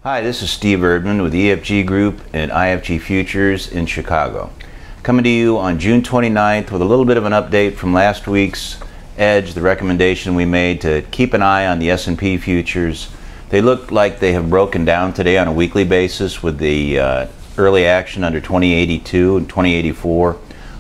Hi, this is Steve Erdman with EFG Group and IFG Futures in Chicago. Coming to you on June 29th with a little bit of an update from last week's Edge, the recommendation we made to keep an eye on the S&P futures. They look like they have broken down today on a weekly basis with the early action under 2082 and 2084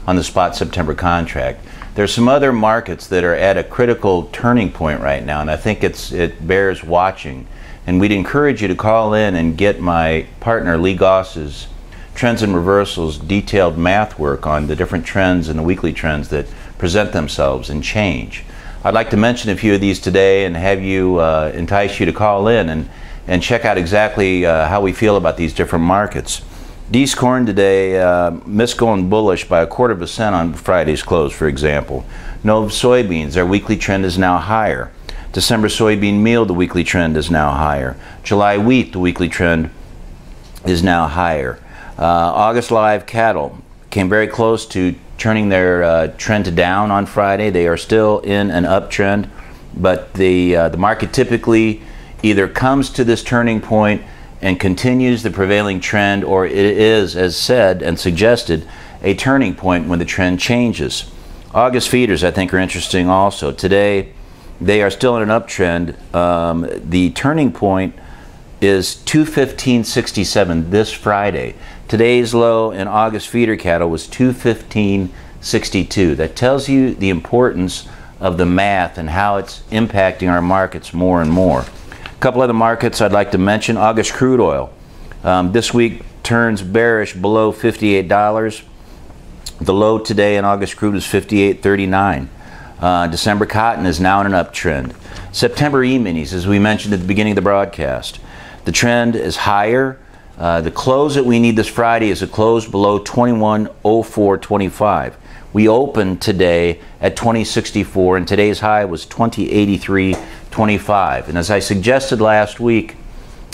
on the spot September contract. There's some other markets that are at a critical turning point right now, and I think it bears watching. And we'd encourage you to call in and get my partner Lee Goss's Trends and Reversals detailed math work on the different trends and the weekly trends that present themselves and change. I'd like to mention a few of these today and have you entice you to call in and check out exactly how we feel about these different markets. D's corn today missed going bullish by 1/4 cent on Friday's close, for example. Nov soybeans, their weekly trend is now higher. December soybean meal, the weekly trend is now higher. July wheat, the weekly trend is now higher. August live cattle came very close to turning their trend to down on Friday. They are still in an uptrend, but the market typically either comes to this turning point and continues the prevailing trend, or it is, as said and suggested, a turning point when the trend changes. August feeders, I think, are interesting also. Today, they are still in an uptrend. The turning point is 215.67 this Friday. Today's low in August feeder cattle was 215.62. That tells you the importance of the math and how it's impacting our markets more and more. A couple other markets I'd like to mention. August crude oil. This week turns bearish below $58. The low today in August crude is 58.39. December cotton is now in an uptrend. September E-minis, as we mentioned at the beginning of the broadcast, the trend is higher. The close that we need this Friday is a close below 2104.25. We opened today at 2064, and today's high was 2083.25. And as I suggested last week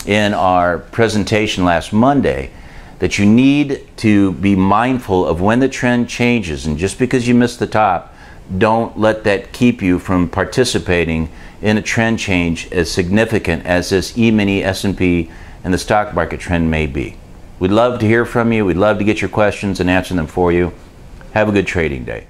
in our presentation last Monday, that you need to be mindful of when the trend changes, and just because you missed the top, don't let that keep you from participating in a trend change as significant as this E-mini, S&P, and the stock market trend may be. We'd love to hear from you. We'd love to get your questions and answer them for you. Have a good trading day.